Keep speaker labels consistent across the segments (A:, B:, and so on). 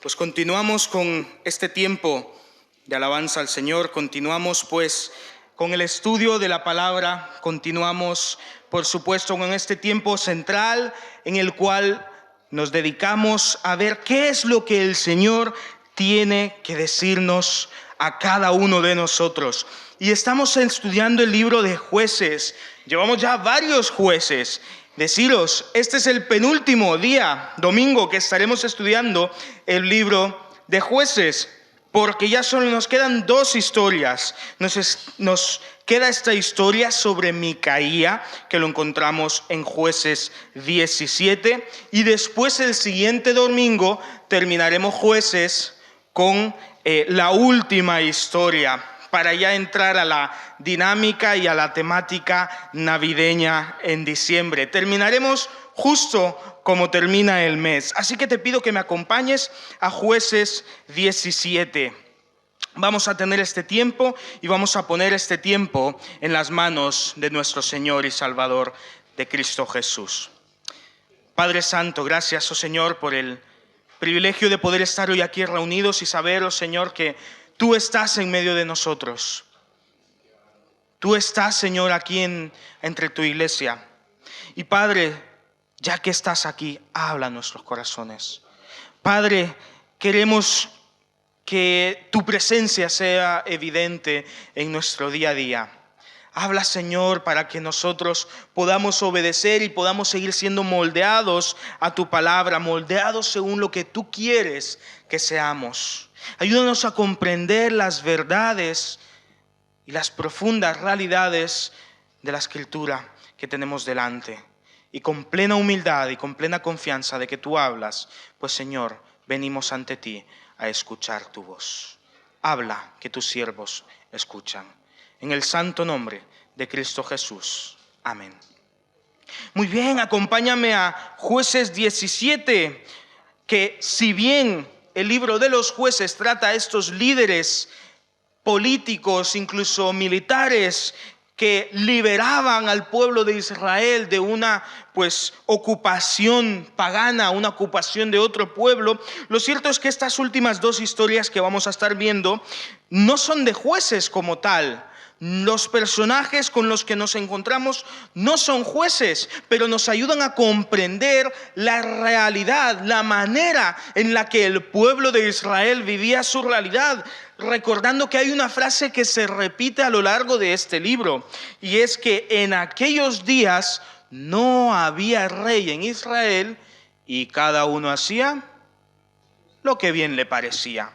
A: Pues continuamos con este tiempo de alabanza al Señor, continuamos pues con el estudio de la palabra, continuamos por supuesto con este tiempo central en el cual nos dedicamos a ver qué es lo que el Señor tiene que decirnos a cada uno de nosotros. Y estamos estudiando el libro de Jueces, llevamos ya varios jueces. Deciros, este es el penúltimo día, domingo, que estaremos estudiando el libro de Jueces, porque ya solo nos quedan dos historias. Nos queda esta historia sobre Micaía, que lo encontramos en Jueces 17, y después el siguiente domingo terminaremos Jueces con la última historia, para ya entrar a la dinámica y a la temática navideña en diciembre. Terminaremos justo como termina el mes. Así que te pido que me acompañes a Jueces 17. Vamos a tener este tiempo y vamos a poner este tiempo en las manos de nuestro Señor y Salvador, de Cristo Jesús. Padre Santo, gracias, oh Señor, por el privilegio de poder estar hoy aquí reunidos y saber, oh Señor, que Tú estás en medio de nosotros. Tú estás, Señor, aquí entre tu iglesia. Y Padre, ya que estás aquí, habla a nuestros corazones. Padre, queremos que tu presencia sea evidente en nuestro día a día. Habla, Señor, para que nosotros podamos obedecer y podamos seguir siendo moldeados a tu palabra, moldeados según lo que tú quieres que seamos. Ayúdanos a comprender las verdades y las profundas realidades de la Escritura que tenemos delante. Y con plena humildad y con plena confianza de que tú hablas, pues Señor, venimos ante ti a escuchar tu voz. Habla, que tus siervos escuchan. En el santo nombre de Cristo Jesús. Amén. Muy bien, acompáñame a Jueces 17, que si bien el libro de los jueces trata a estos líderes políticos, incluso militares, que liberaban al pueblo de Israel de una ocupación pagana, una ocupación de otro pueblo. Lo cierto es que estas últimas dos historias que vamos a estar viendo no son de jueces como tal. Los personajes con los que nos encontramos no son jueces, pero nos ayudan a comprender la realidad, la manera en la que el pueblo de Israel vivía su realidad, recordando que hay una frase que se repite a lo largo de este libro, y es que en aquellos días no había rey en Israel y cada uno hacía lo que bien le parecía.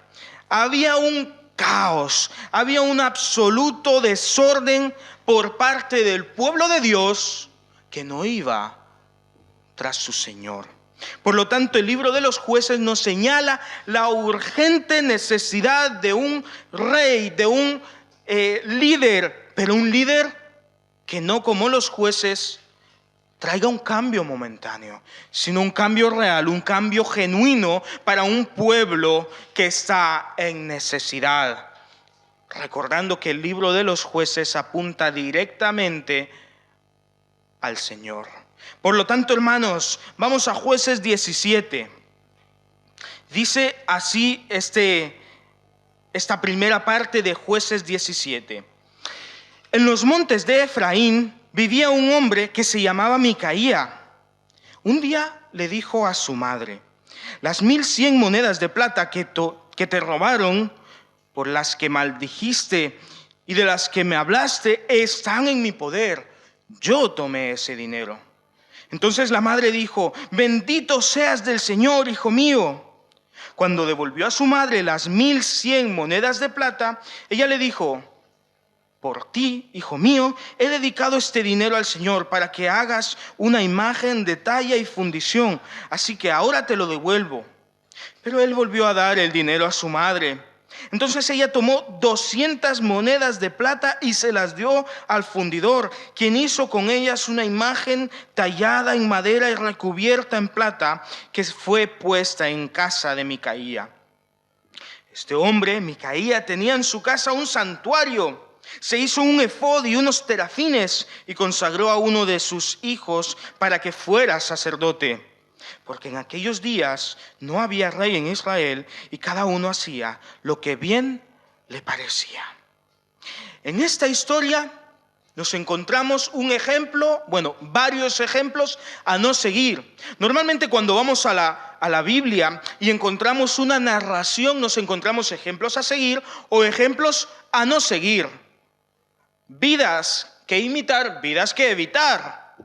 A: Había un caos, había un absoluto desorden por parte del pueblo de Dios que no iba tras su Señor. Por lo tanto, el libro de los jueces nos señala la urgente necesidad de un rey, de un líder, pero un líder que no como los jueces traiga un cambio momentáneo, sino un cambio real, un cambio genuino para un pueblo que está en necesidad. Recordando que el libro de los jueces apunta directamente al Señor. Por lo tanto, hermanos, vamos a Jueces 17. Dice así esta primera parte de Jueces 17. En los montes de Efraín vivía un hombre que se llamaba Micaía. Un día le dijo a su madre: las 1,100 monedas de plata que te robaron, por las que maldijiste y de las que me hablaste, están en mi poder. Yo tomé ese dinero. Entonces la madre dijo: bendito seas del Señor, hijo mío. Cuando devolvió a su madre las 1,100 monedas de plata, ella le dijo: por ti, hijo mío, he dedicado este dinero al Señor para que hagas una imagen de talla y fundición, así que ahora te lo devuelvo. Pero él volvió a dar el dinero a su madre. Entonces ella tomó 200 monedas de plata y se las dio al fundidor, quien hizo con ellas una imagen tallada en madera y recubierta en plata, que fue puesta en casa de Micaía. Este hombre, Micaía, tenía en su casa un santuario. Se hizo un efod y unos terafines y consagró a uno de sus hijos para que fuera sacerdote. porque en aquellos días no había rey en Israel y cada uno hacía lo que bien le parecía. En esta historia nos encontramos un ejemplo, varios ejemplos a no seguir. Normalmente cuando vamos a la Biblia y encontramos una narración, nos encontramos ejemplos a seguir o ejemplos a no seguir. Vidas que imitar, vidas que evitar.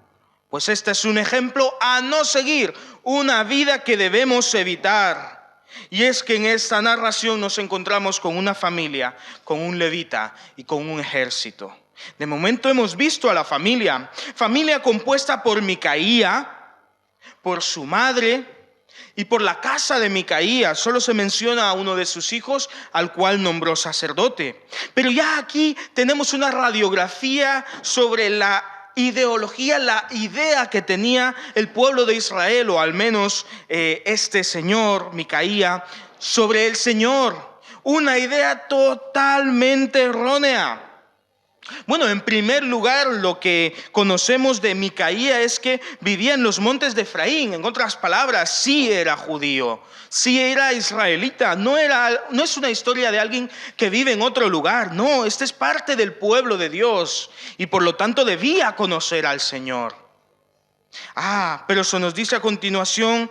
A: Pues este es un ejemplo a no seguir, una vida que debemos evitar. Y es que en esta narración nos encontramos con una familia, con un levita y con un ejército. De momento hemos visto a la familia compuesta por Micaía, por su madre y por la casa de Micaía. Solo se menciona a uno de sus hijos, al cual nombró sacerdote. Pero ya aquí tenemos una radiografía sobre la ideología, la idea que tenía el pueblo de Israel, o al menos este señor, Micaía, sobre el Señor. Una idea totalmente errónea. Bueno, en primer lugar, lo que conocemos de Micaía es que vivía en los montes de Efraín. En otras palabras, sí era judío, sí era israelita. No es una historia de alguien que vive en otro lugar. No, este es parte del pueblo de Dios y por lo tanto debía conocer al Señor. Pero eso nos dice a continuación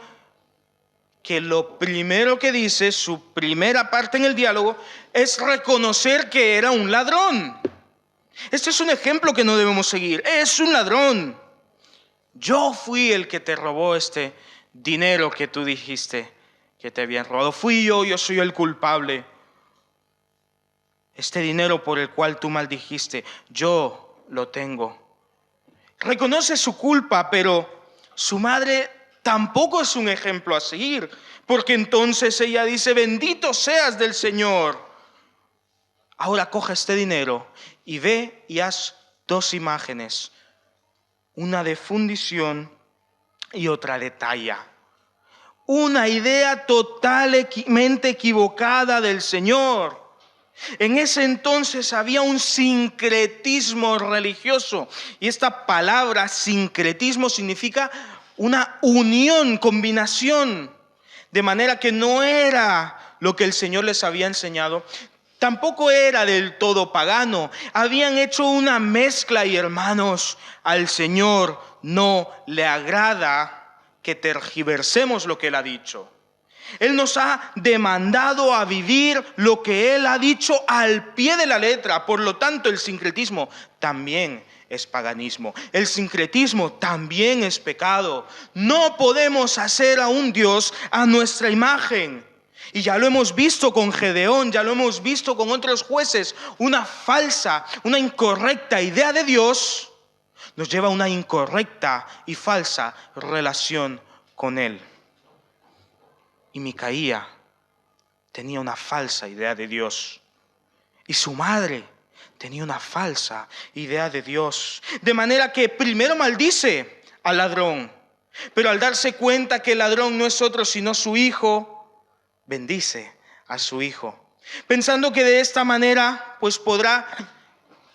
A: que lo primero que dice, su primera parte en el diálogo, es reconocer que era un ladrón. Este es un ejemplo que no debemos seguir. Es un ladrón. Yo fui el que te robó este dinero que tú dijiste que te habían robado. Fui yo soy el culpable. Este dinero por el cual tú maldijiste, yo lo tengo. Reconoce su culpa, pero su madre tampoco es un ejemplo a seguir, porque entonces ella dice: bendito seas del Señor. Ahora coge este dinero y ve y haz dos imágenes, una de fundición y otra de talla. Una idea totalmente equivocada del Señor. En ese entonces había un sincretismo religioso, y esta palabra sincretismo significa una unión, combinación, de manera que no era lo que el Señor les había enseñado. Tampoco era del todo pagano. Habían hecho una mezcla y, hermanos, al Señor no le agrada que tergiversemos lo que Él ha dicho. Él nos ha demandado a vivir lo que Él ha dicho al pie de la letra. Por lo tanto, el sincretismo también es paganismo. El sincretismo también es pecado. No podemos hacer a un Dios a nuestra imagen. Y ya lo hemos visto con Gedeón, ya lo hemos visto con otros jueces. Una falsa, una incorrecta idea de Dios nos lleva a una incorrecta y falsa relación con Él. Y Micaía tenía una falsa idea de Dios. Y su madre tenía una falsa idea de Dios. De manera que primero maldice al ladrón, pero al darse cuenta que el ladrón no es otro sino su hijo, bendice a su hijo, pensando que de esta manera pues podrá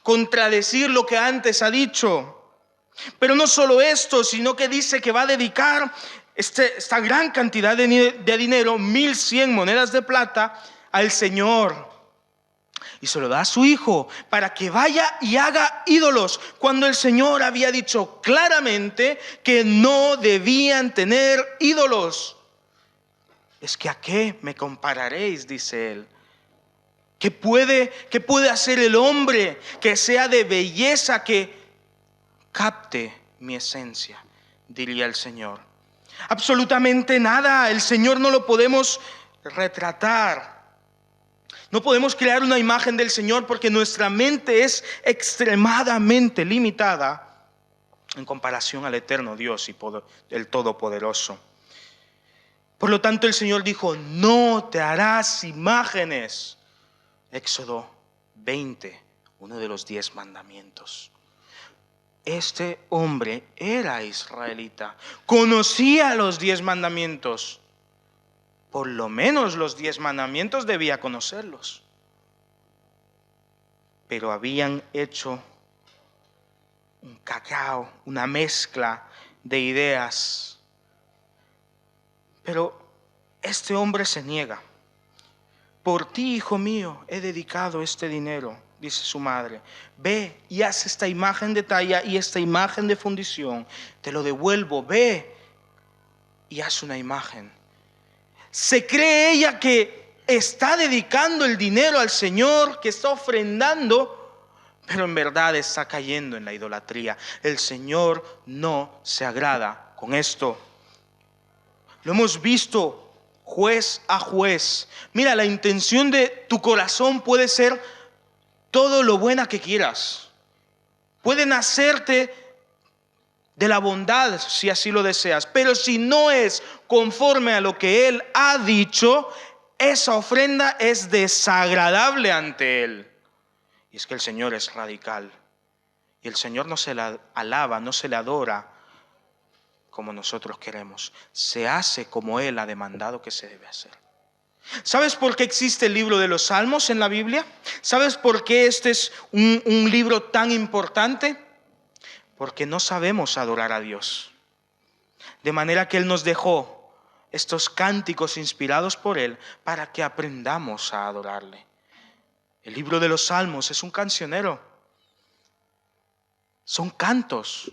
A: contradecir lo que antes ha dicho. Pero no solo esto, sino que dice que va a dedicar esta gran cantidad de dinero, 1,100 monedas de plata, al Señor. Y se lo da a su hijo para que vaya y haga ídolos, cuando el Señor había dicho claramente que no debían tener ídolos. Es que ¿a qué me compararéis?, dice él. ¿Qué puede hacer el hombre que sea de belleza, que capte mi esencia?, diría el Señor. Absolutamente nada. El Señor no lo podemos retratar. No podemos crear una imagen del Señor porque nuestra mente es extremadamente limitada en comparación al eterno Dios y el Todopoderoso. Por lo tanto, el Señor dijo: no te harás imágenes. Éxodo 20, uno de los 10 mandamientos. Este hombre era israelita, conocía los 10 mandamientos. Por lo menos los 10 mandamientos debía conocerlos. Pero habían hecho un cacao, una mezcla de ideas Pero este hombre se niega. Por ti, hijo mío, he dedicado este dinero, dice su madre. Ve y haz esta imagen de talla y esta imagen de fundición. Te lo devuelvo, ve y haz una imagen. Se cree ella que está dedicando el dinero al Señor, que está ofrendando, pero en verdad está cayendo en la idolatría. El Señor no se agrada con esto. Lo hemos visto juez a juez. Mira, la intención de tu corazón puede ser todo lo buena que quieras. Pueden hacerte de la bondad si así lo deseas, pero si no es conforme a lo que Él ha dicho, esa ofrenda es desagradable ante Él. Y es que el Señor es radical y el Señor no se le alaba, no se le adora como nosotros queremos. Se hace como Él ha demandado que se debe hacer. ¿Sabes por qué existe el libro de los Salmos en la Biblia? ¿Sabes por qué este es un libro tan importante? Porque no sabemos adorar a Dios. De manera que Él nos dejó estos cánticos inspirados por Él para que aprendamos a adorarle. El libro de los Salmos es un cancionero. Son cantos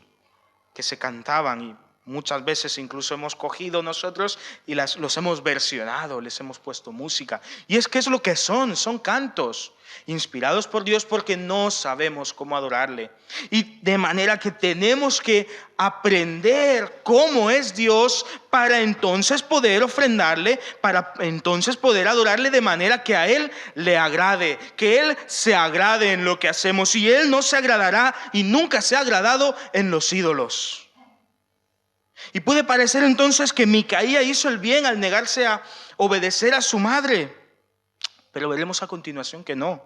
A: que se cantaban y muchas veces incluso hemos cogido nosotros y los hemos versionado, les hemos puesto música. Y es que es lo que son cantos inspirados por Dios porque no sabemos cómo adorarle. Y de manera que tenemos que aprender cómo es Dios para entonces poder ofrendarle, para entonces poder adorarle de manera que a Él le agrade, que Él se agrade en lo que hacemos. Y Él no se agradará y nunca se ha agradado en los ídolos. Y puede parecer entonces que Micaía hizo el bien al negarse a obedecer a su madre, pero veremos a continuación que no.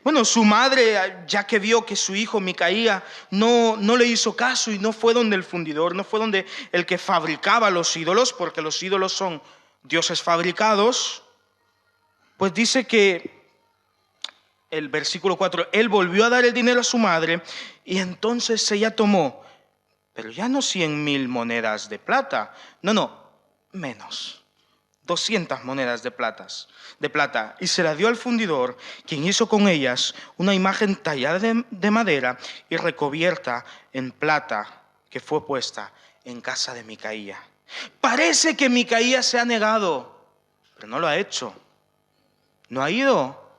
A: Bueno, su madre, ya que vio que su hijo Micaía no le hizo caso y no fue donde el fundidor, no fue donde el que fabricaba los ídolos, porque los ídolos son dioses fabricados, pues dice que el versículo 4, él volvió a dar el dinero a su madre y entonces ella tomó, pero ya no 100,000 monedas de plata, no, menos, 200 monedas de plata, y se la dio al fundidor, quien hizo con ellas una imagen tallada de madera y recubierta en plata, que fue puesta en casa de Micaía. Parece que Micaía se ha negado, pero no lo ha hecho. No ha ido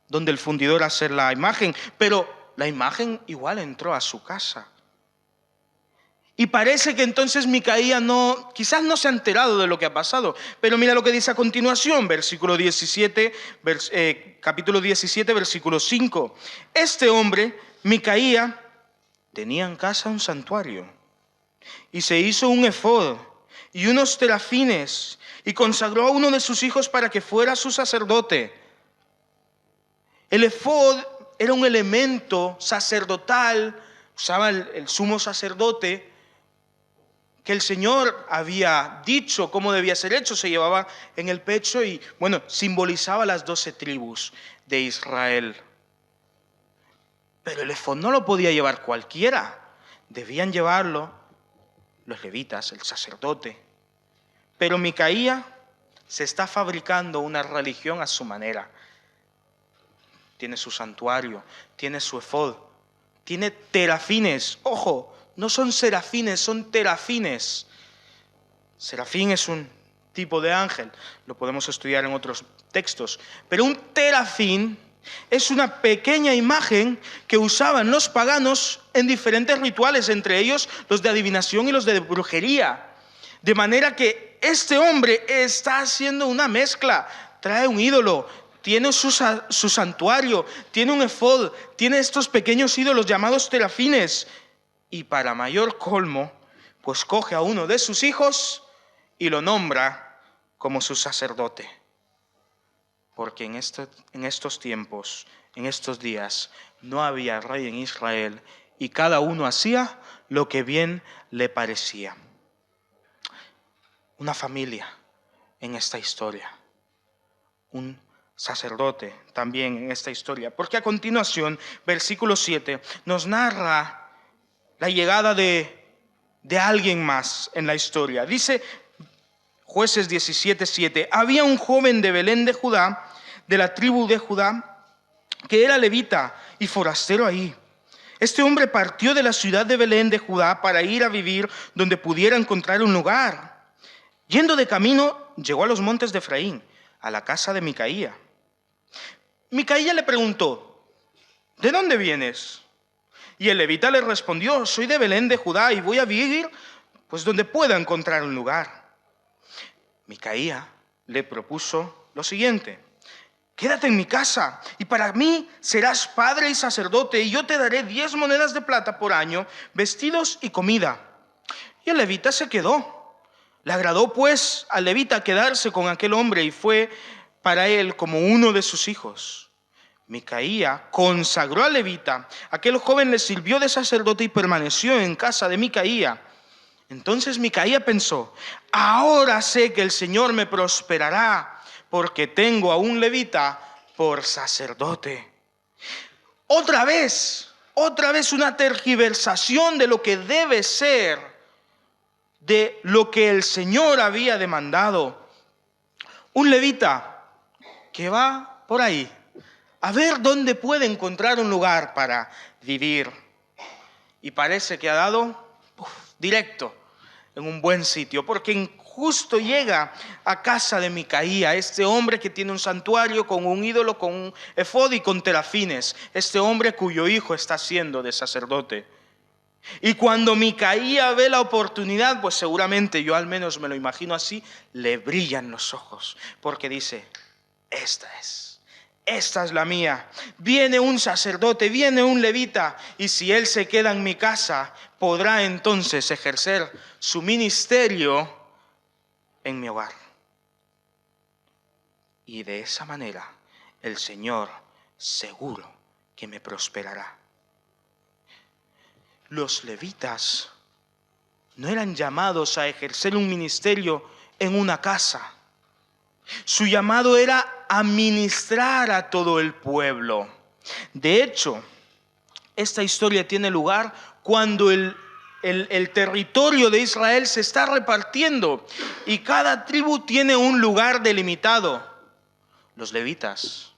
A: donde el fundidor a hacer la imagen, pero la imagen igual entró a su casa. Y parece que entonces Micaía quizás no se ha enterado de lo que ha pasado. Pero mira lo que dice a continuación, capítulo 17, versículo 5. Este hombre, Micaía, tenía en casa un santuario y se hizo un efod y unos terafines y consagró a uno de sus hijos para que fuera su sacerdote. El efod era un elemento sacerdotal, usaba el sumo sacerdote, que el Señor había dicho cómo debía ser hecho. Se llevaba en el pecho y, simbolizaba las 12 tribus de Israel. Pero el efod no lo podía llevar cualquiera. Debían llevarlo los levitas, el sacerdote. Pero Micaía se está fabricando una religión a su manera. Tiene su santuario, tiene su efod, tiene terafines. Ojo, no son serafines, son terafines. Serafín es un tipo de ángel, lo podemos estudiar en otros textos. Pero un terafín es una pequeña imagen que usaban los paganos en diferentes rituales, entre ellos los de adivinación y los de brujería. De manera que este hombre está haciendo una mezcla, trae un ídolo, tiene su santuario, tiene un efod, tiene estos pequeños ídolos llamados terafines. Y para mayor colmo, pues coge a uno de sus hijos y lo nombra como su sacerdote. Porque en estos tiempos, en estos días, no había rey en Israel y cada uno hacía lo que bien le parecía. Una familia en esta historia, un sacerdote también en esta historia. Porque a continuación, versículo 7, nos narra la llegada de alguien más en la historia. Dice Jueces 17:7. Había un joven de Belén de Judá, de la tribu de Judá, que era levita y forastero ahí. Este hombre partió de la ciudad de Belén de Judá para ir a vivir donde pudiera encontrar un lugar. Yendo de camino, llegó a los montes de Efraín, a la casa de Micaía. Micaía le preguntó: ¿de dónde vienes? Y el levita le respondió: soy de Belén de Judá y voy a vivir pues donde pueda encontrar un lugar. Micaía le propuso lo siguiente: quédate en mi casa y para mí serás padre y sacerdote, y yo te daré 10 monedas de plata por año, vestidos y comida. Y el levita se quedó. Le agradó pues al levita quedarse con aquel hombre y fue para él como uno de sus hijos. Micaía consagró al levita. Aquel joven le sirvió de sacerdote y permaneció en casa de Micaía. Entonces Micaía pensó: ahora sé que el Señor me prosperará, porque tengo a un levita por sacerdote. Otra vez una tergiversación de lo que debe ser, de lo que el Señor había demandado. Un levita que va por ahí a ver dónde puede encontrar un lugar para vivir. Y parece que ha dado directo en un buen sitio, porque justo llega a casa de Micaía, este hombre que tiene un santuario con un ídolo, con un efod y con terafines, este hombre cuyo hijo está siendo de sacerdote. Y cuando Micaía ve la oportunidad, pues seguramente, yo al menos me lo imagino así, le brillan los ojos, porque dice: esta es la mía. Viene un sacerdote, viene un levita, y si él se queda en mi casa, podrá entonces ejercer su ministerio en mi hogar. Y de esa manera el Señor seguro que me prosperará. Los levitas no eran llamados a ejercer un ministerio en una casa. Su llamado era a ministrar a todo el pueblo. De hecho, esta historia tiene lugar cuando el territorio de Israel se está repartiendo y cada tribu tiene un lugar delimitado. Los levitas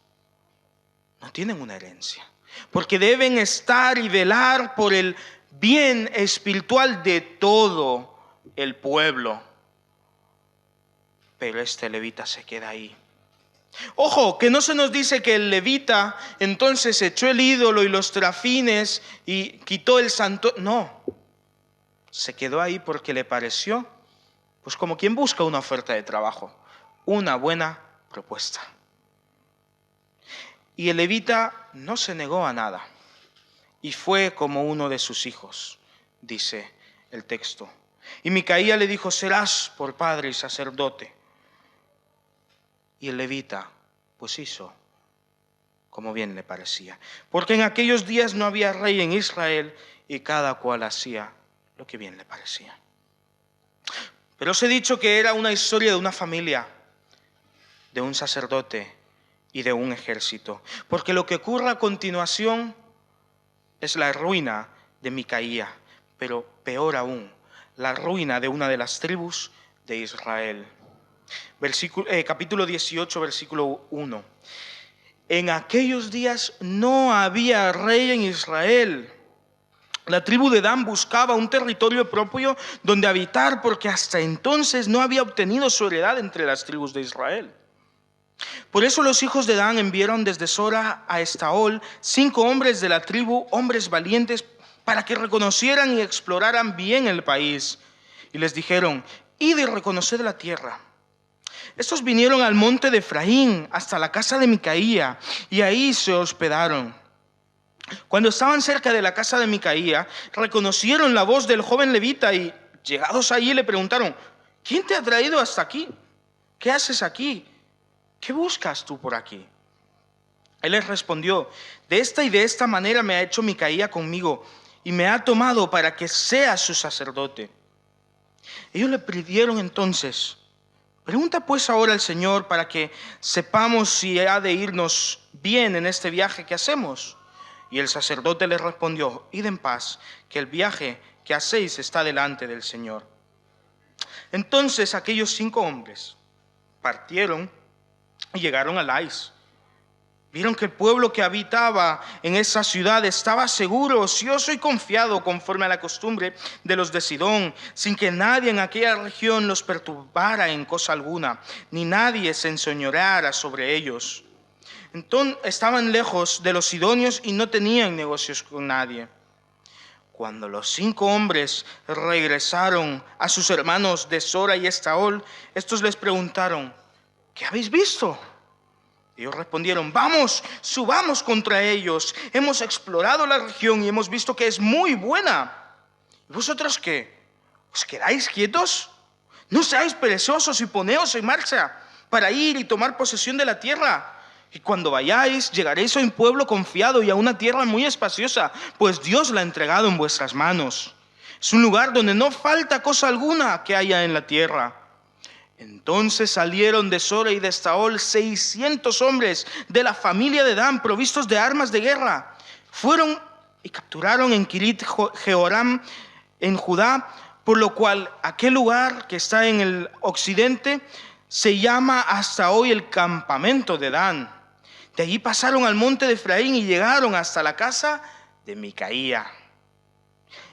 A: no tienen una herencia, porque deben estar y velar por el bien espiritual de todo el pueblo. Pero este levita se queda ahí. Ojo, que no se nos dice que el levita entonces echó el ídolo y los terafines y quitó el santo. No, se quedó ahí porque le pareció, pues como quien busca una oferta de trabajo, una buena propuesta. Y el levita no se negó a nada y fue como uno de sus hijos, dice el texto. Y Micaía le dijo: serás por padre y sacerdote. Y el levita pues hizo como bien le parecía, porque en aquellos días no había rey en Israel y cada cual hacía lo que bien le parecía. Pero os he dicho que era una historia de una familia, de un sacerdote y de un ejército, porque lo que ocurre a continuación es la ruina de Micaía, pero peor aún, la ruina de una de las tribus de Israel. Capítulo 18, versículo 1. En aquellos días no había rey en Israel. La tribu de Dan buscaba un territorio propio donde habitar, porque hasta entonces no había obtenido su heredad entre las tribus de Israel. Por eso los hijos de Dan enviaron desde Sora a Estaol 5 hombres de la tribu, hombres valientes, para que reconocieran y exploraran bien el país. Y les dijeron: id y reconoced la tierra. Estos vinieron al monte de Efraín hasta la casa de Micaía y ahí se hospedaron. Cuando estaban cerca de la casa de Micaía, reconocieron la voz del joven levita y, llegados allí, le preguntaron: ¿quién te ha traído hasta aquí? ¿Qué haces aquí? ¿Qué buscas tú por aquí? Él les respondió: de esta y de esta manera me ha hecho Micaía conmigo y me ha tomado para que sea su sacerdote. Ellos le pidieron entonces: pregunta pues ahora al Señor para que sepamos si ha de irnos bien en este viaje que hacemos. Y el sacerdote les respondió: id en paz, que el viaje que hacéis está delante del Señor. Entonces aquellos 5 hombres partieron y llegaron a Lais. Vieron que el pueblo que habitaba en esa ciudad estaba seguro, ocioso y confiado conforme a la costumbre de los de Sidón, sin que nadie en aquella región los perturbara en cosa alguna, ni nadie se enseñoreara sobre ellos. Entonces estaban lejos de los sidonios y no tenían negocios con nadie. Cuando los 5 hombres regresaron a sus hermanos de Sora y Estaol, estos les preguntaron: ¿qué habéis visto? Ellos respondieron: vamos, subamos contra ellos. Hemos explorado la región y hemos visto que es muy buena. ¿Y vosotros qué? ¿Os quedáis quietos? No seáis perezosos y poneos en marcha para ir y tomar posesión de la tierra. Y cuando vayáis, llegaréis a un pueblo confiado y a una tierra muy espaciosa, pues Dios la ha entregado en vuestras manos. Es un lugar donde no falta cosa alguna que haya en la tierra. Entonces salieron de Sora y de Estaol 600 hombres de la familia de Dan, provistos de armas de guerra. Fueron y capturaron en Kirit Jehoram, en Judá, por lo cual aquel lugar que está en el occidente se llama hasta hoy el campamento de Dan. De allí pasaron al monte de Efraín y llegaron hasta la casa de Micaía.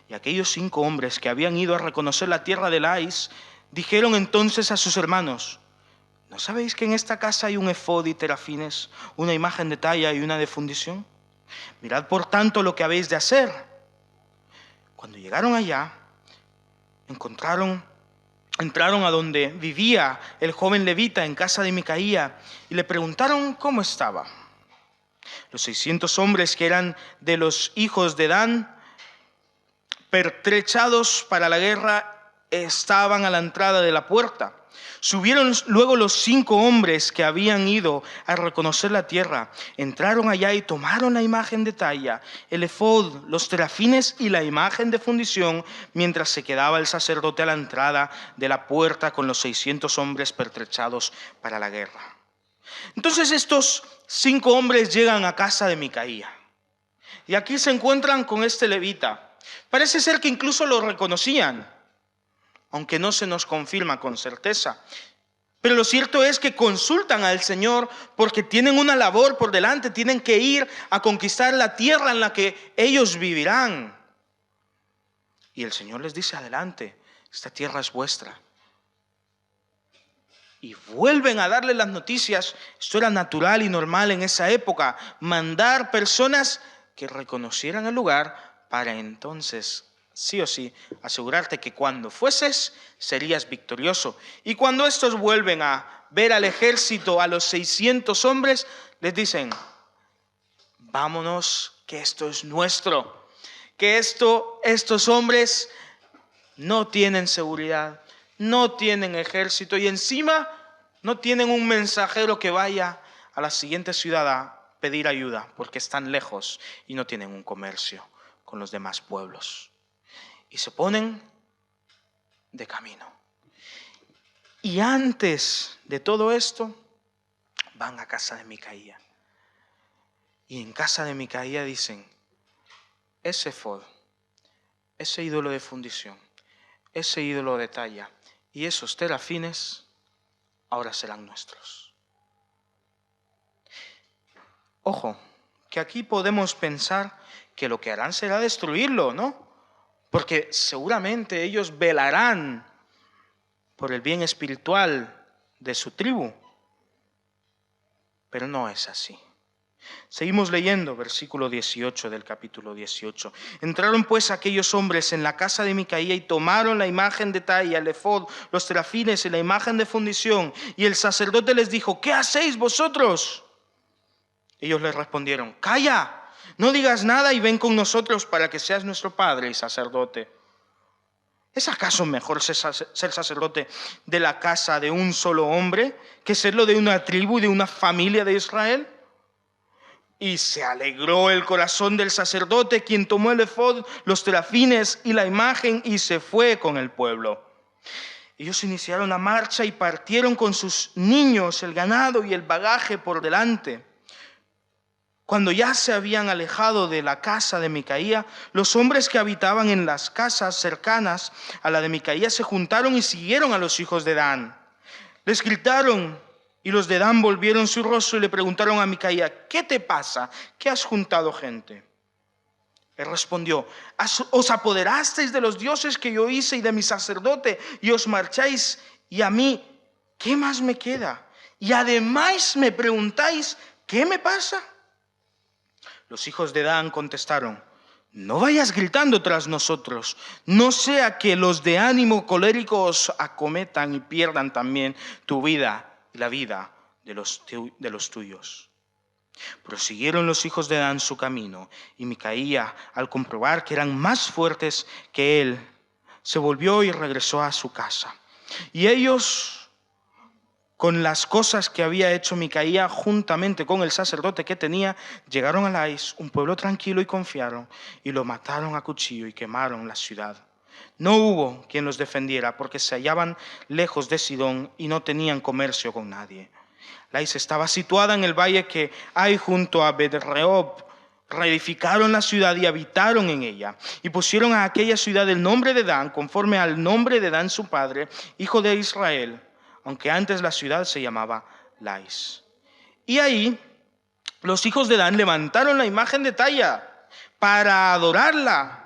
A: Y aquellos 5 hombres que habían ido a reconocer la tierra de Lais dijeron entonces a sus hermanos: ¿no sabéis que en esta casa hay un efod y terafines, una imagen de talla y una de fundición? Mirad por tanto lo que habéis de hacer. Cuando llegaron allá, entraron a donde vivía el joven levita en casa de Micaía y le preguntaron cómo estaba. Los 600 hombres que eran de los hijos de Dan, pertrechados para la guerra, estaban a la entrada de la puerta. Subieron luego los 5 hombres que habían ido a reconocer la tierra. Entraron allá y tomaron la imagen de talla, el efod, los terafines y la imagen de fundición, mientras se quedaba el sacerdote a la entrada de la puerta con los 600 hombres pertrechados para la guerra. Entonces estos 5 hombres llegan a casa de Micaía. Y aquí se encuentran con este levita. Parece ser que incluso lo reconocían, aunque no se nos confirma con certeza. Pero lo cierto es que consultan al Señor porque tienen una labor por delante, tienen que ir a conquistar la tierra en la que ellos vivirán. Y el Señor les dice: adelante, esta tierra es vuestra. Y vuelven a darle las noticias. Esto era natural y normal en esa época, mandar personas que reconocieran el lugar para entonces, sí o sí, asegurarte que cuando fueses serías victorioso. Y cuando estos vuelven a ver al ejército, a los 600 hombres, les dicen: vámonos, que esto es nuestro, que estos hombres no tienen seguridad, no tienen ejército y encima no tienen un mensajero que vaya a la siguiente ciudad a pedir ayuda, porque están lejos y no tienen un comercio con los demás pueblos. Y se ponen de camino. Y antes de todo esto, van a casa de Micaía. Y en casa de Micaía dicen: ese efod, ese ídolo de fundición, ese ídolo de talla y esos terafines ahora serán nuestros. Ojo, que aquí podemos pensar que lo que harán será destruirlo, ¿no? Porque seguramente ellos velarán por el bien espiritual de su tribu. Pero no es así. Seguimos leyendo versículo 18 del capítulo 18. Entraron pues aquellos hombres en la casa de Micaía y tomaron la imagen de talla, el efod, los terafines y la imagen de fundición. Y el sacerdote les dijo: ¿qué hacéis vosotros? Ellos les respondieron: calla, no digas nada y ven con nosotros para que seas nuestro padre y sacerdote. ¿Es acaso mejor ser sacerdote de la casa de un solo hombre que serlo de una tribu, de una familia de Israel? Y se alegró el corazón del sacerdote, quien tomó el efod, los terafines y la imagen y se fue con el pueblo. Ellos iniciaron la marcha y partieron con sus niños, el ganado y el bagaje por delante. Cuando ya se habían alejado de la casa de Micaía, los hombres que habitaban en las casas cercanas a la de Micaía se juntaron y siguieron a los hijos de Dan. Les gritaron y los de Dan volvieron su rostro y le preguntaron a Micaía: ¿qué te pasa? ¿Qué has juntado gente? Él respondió: os apoderasteis de los dioses que yo hice y de mi sacerdote y os marcháis, y a mí, ¿qué más me queda? Y además me preguntáis: ¿qué me pasa? Los hijos de Dan contestaron: no vayas gritando tras nosotros, no sea que los de ánimo colérico os acometan y pierdan también tu vida y la vida de los tuyos. Prosiguieron los hijos de Dan su camino, y Micaía, al comprobar que eran más fuertes que él, se volvió y regresó a su casa. Y ellos, con las cosas que había hecho Micaía, juntamente con el sacerdote que tenía, llegaron a Lais, un pueblo tranquilo, y confiaron, y lo mataron a cuchillo y quemaron la ciudad. No hubo quien los defendiera, porque se hallaban lejos de Sidón y no tenían comercio con nadie. Lais estaba situada en el valle que hay junto a Bet-rehob. Reedificaron la ciudad y habitaron en ella, y pusieron a aquella ciudad el nombre de Dan, conforme al nombre de Dan su padre, hijo de Israel, aunque antes la ciudad se llamaba Lais. Y ahí los hijos de Dan levantaron la imagen de talla para adorarla.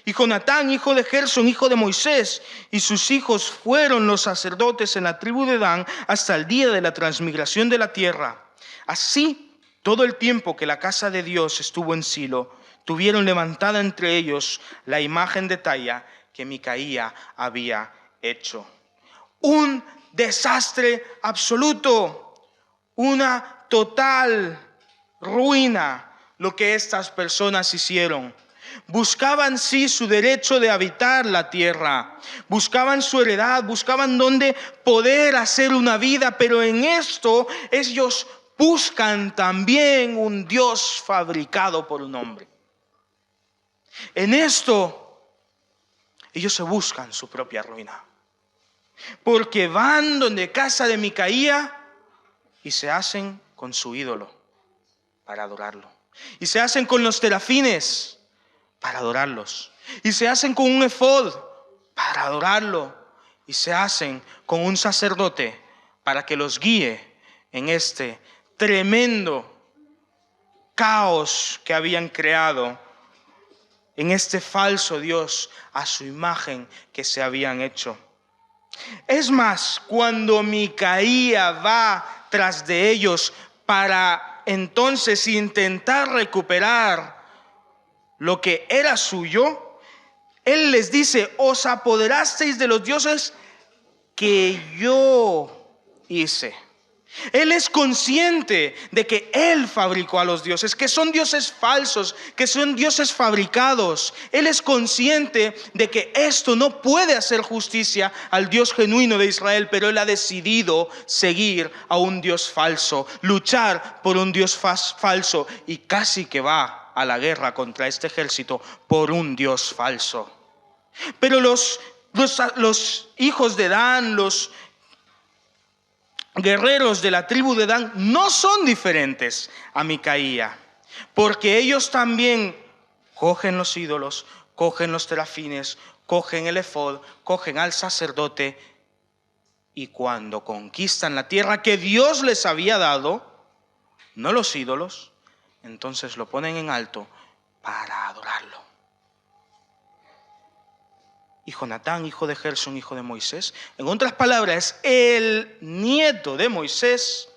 A: Y Jonatán, hijo de Gersón, hijo de Moisés, y sus hijos fueron los sacerdotes en la tribu de Dan hasta el día de la transmigración de la tierra. Así, todo el tiempo que la casa de Dios estuvo en Silo, tuvieron levantada entre ellos la imagen de talla que Micaía había hecho. Un desastre absoluto, una total ruina lo que estas personas hicieron. Buscaban sí su derecho de habitar la tierra, buscaban su heredad, buscaban dónde poder hacer una vida, pero en esto ellos buscan también un Dios fabricado por un hombre. En esto ellos se buscan su propia ruina, porque van donde casa de Micaía y se hacen con su ídolo para adorarlo, y se hacen con los terafines para adorarlos, y se hacen con un efod para adorarlo, y se hacen con un sacerdote para que los guíe en este tremendo caos que habían creado, en este falso Dios a su imagen que se habían hecho. Es más, cuando Micaía va tras de ellos para entonces intentar recuperar lo que era suyo, él les dice: os apoderasteis de los dioses que yo hice. Él es consciente de que él fabricó a los dioses, que son dioses falsos, que son dioses fabricados. Él es consciente de que esto no puede hacer justicia al Dios genuino de Israel, pero él ha decidido seguir a un Dios falso, luchar por un Dios falso, y casi que va a la guerra contra este ejército por un Dios falso. Pero los hijos de Dan, los guerreros de la tribu de Dan, no son diferentes a Micaía, porque ellos también cogen los ídolos, cogen los terafines, cogen el efod, cogen al sacerdote, y cuando conquistan la tierra que Dios les había dado, no los ídolos, entonces lo ponen en alto para adorarlo. Y Jonatán, hijo de Gersón, hijo de Moisés, en otras palabras, el nieto de Moisés,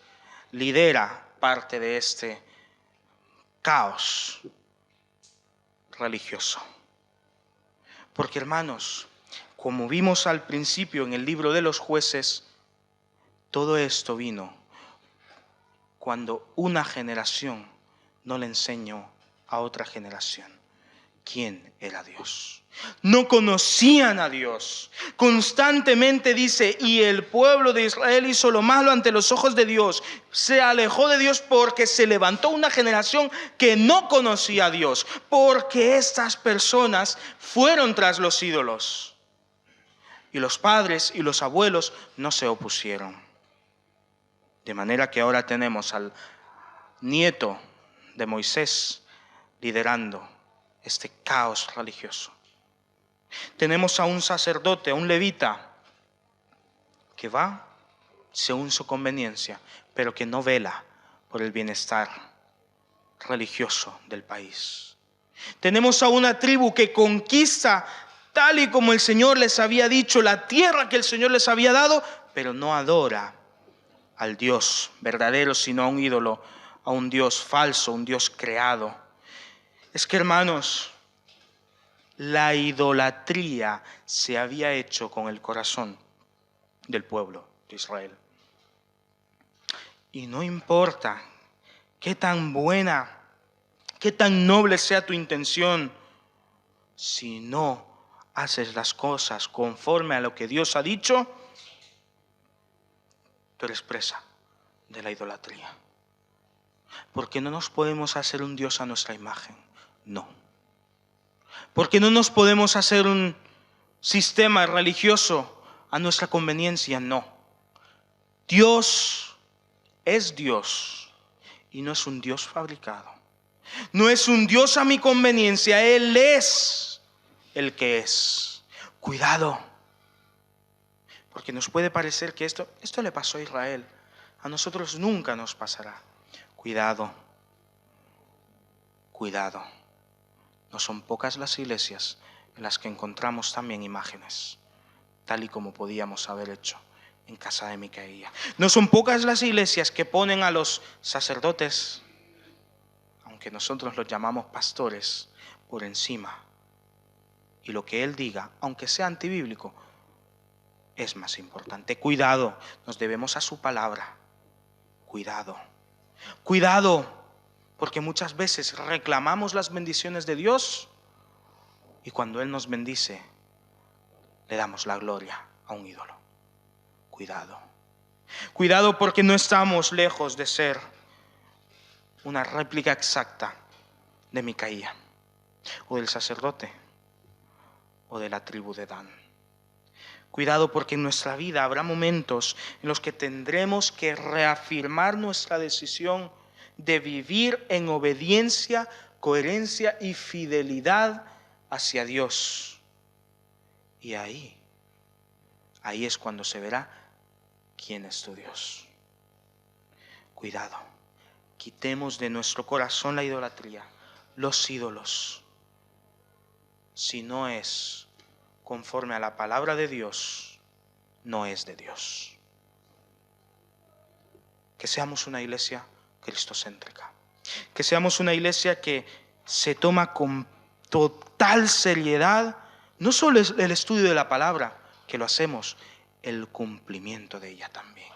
A: lidera parte de este caos religioso. Porque, hermanos, como vimos al principio en el libro de los Jueces, todo esto vino cuando una generación no le enseñó a otra generación quién era Dios. No conocían a Dios. Constantemente dice: y el pueblo de Israel hizo lo malo ante los ojos de Dios. Se alejó de Dios porque se levantó una generación que no conocía a Dios, porque estas personas fueron tras los ídolos. Y los padres y los abuelos no se opusieron. De manera que ahora tenemos al nieto de Moisés liderando este caos religioso. Tenemos a un sacerdote, a un levita, que va según su conveniencia, pero que no vela por el bienestar religioso del país. Tenemos a una tribu que conquista, tal y como el Señor les había dicho, la tierra que el Señor les había dado, pero no adora al Dios verdadero, sino a un ídolo, a un Dios falso, un Dios creado. Es que, hermanos, la idolatría se había hecho con el corazón del pueblo de Israel. Y no importa qué tan buena, qué tan noble sea tu intención, si no haces las cosas conforme a lo que Dios ha dicho, tú eres presa de la idolatría. Porque no nos podemos hacer un Dios a nuestra imagen, no. Porque no nos podemos hacer un sistema religioso a nuestra conveniencia, no. Dios es Dios y no es un Dios fabricado. No es un Dios a mi conveniencia, Él es el que es. Cuidado, porque nos puede parecer que esto le pasó a Israel, a nosotros nunca nos pasará. Cuidado, cuidado. No son pocas las iglesias en las que encontramos también imágenes, tal y como podíamos haber hecho en casa de Micaía. No son pocas las iglesias que ponen a los sacerdotes, aunque nosotros los llamamos pastores, por encima. Y lo que él diga, aunque sea antibíblico, es más importante. Cuidado, nos debemos a su palabra. Cuidado, cuidado, porque muchas veces reclamamos las bendiciones de Dios y cuando Él nos bendice, le damos la gloria a un ídolo. Cuidado, cuidado, porque no estamos lejos de ser una réplica exacta de Micaía, o del sacerdote, o de la tribu de Dan. Cuidado, porque en nuestra vida habrá momentos en los que tendremos que reafirmar nuestra decisión de vivir en obediencia, coherencia y fidelidad hacia Dios. Y ahí es cuando se verá quién es tu Dios. Cuidado, quitemos de nuestro corazón la idolatría, los ídolos. Si no es conforme a la palabra de Dios, no es de Dios. Que seamos una iglesia cristocéntrica. Que seamos una iglesia que se toma con total seriedad, no solo el estudio de la palabra, que lo hacemos, el cumplimiento de ella también.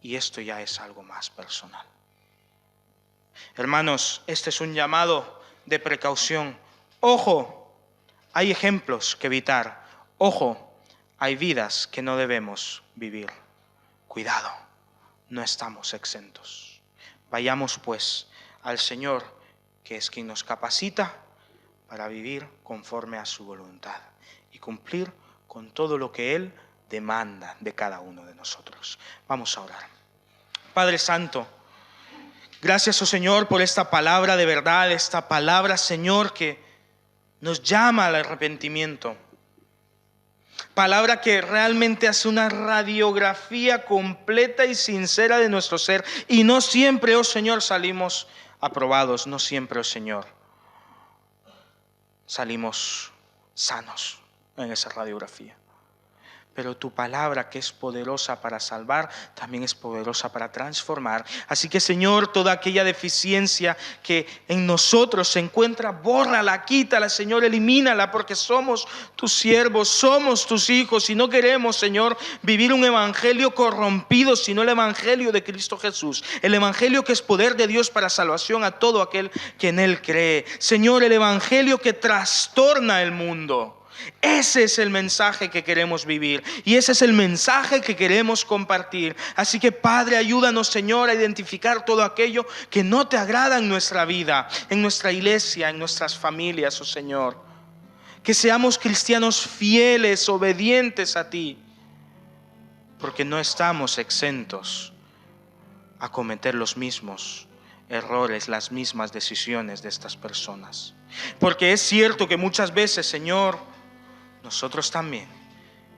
A: Y esto ya es algo más personal. Hermanos, este es un llamado de precaución. Ojo, hay ejemplos que evitar. Ojo, hay vidas que no debemos vivir. Cuidado, no estamos exentos. Vayamos pues al Señor, que es quien nos capacita para vivir conforme a su voluntad y cumplir con todo lo que Él demanda de cada uno de nosotros. Vamos a orar. Padre Santo, gracias, oh Señor, por esta palabra de verdad, esta palabra, Señor, que nos llama al arrepentimiento. Palabra que realmente hace una radiografía completa y sincera de nuestro ser. Y no siempre, oh Señor, salimos aprobados. No siempre, oh Señor, salimos sanos en esa radiografía. Pero tu palabra, que es poderosa para salvar, también es poderosa para transformar. Así que, Señor, toda aquella deficiencia que en nosotros se encuentra, bórrala, quítala, Señor, elimínala, porque somos tus siervos, somos tus hijos y no queremos, Señor, vivir un evangelio corrompido, sino el evangelio de Cristo Jesús. El evangelio que es poder de Dios para salvación a todo aquel que en Él cree. Señor, el evangelio que trastorna el mundo. Ese es el mensaje que queremos vivir y ese es el mensaje que queremos compartir. Así que, Padre, ayúdanos, Señor, a identificar todo aquello que no te agrada en nuestra vida, en nuestra iglesia, en nuestras familias, oh Señor. Que seamos cristianos fieles, obedientes a ti, porque no estamos exentos a cometer los mismos errores, las mismas decisiones de estas personas. Porque es cierto que muchas veces, Señor, nosotros también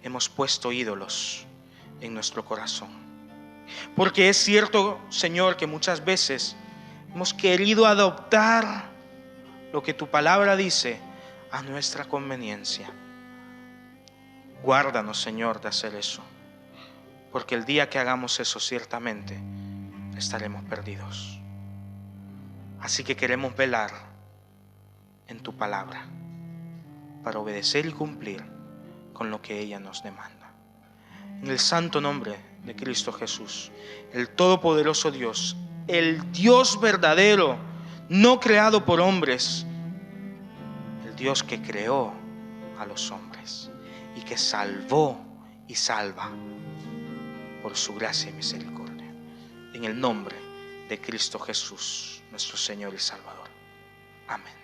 A: hemos puesto ídolos en nuestro corazón. Porque es cierto, Señor, que muchas veces hemos querido adoptar lo que tu palabra dice a nuestra conveniencia. Guárdanos, Señor, de hacer eso, porque el día que hagamos eso ciertamente estaremos perdidos. Así que queremos velar en tu palabra para obedecer y cumplir con lo que ella nos demanda. En el santo nombre de Cristo Jesús, el todopoderoso Dios, el Dios verdadero, no creado por hombres, el Dios que creó a los hombres y que salvó y salva por su gracia y misericordia. En el nombre de Cristo Jesús, nuestro Señor y Salvador. Amén.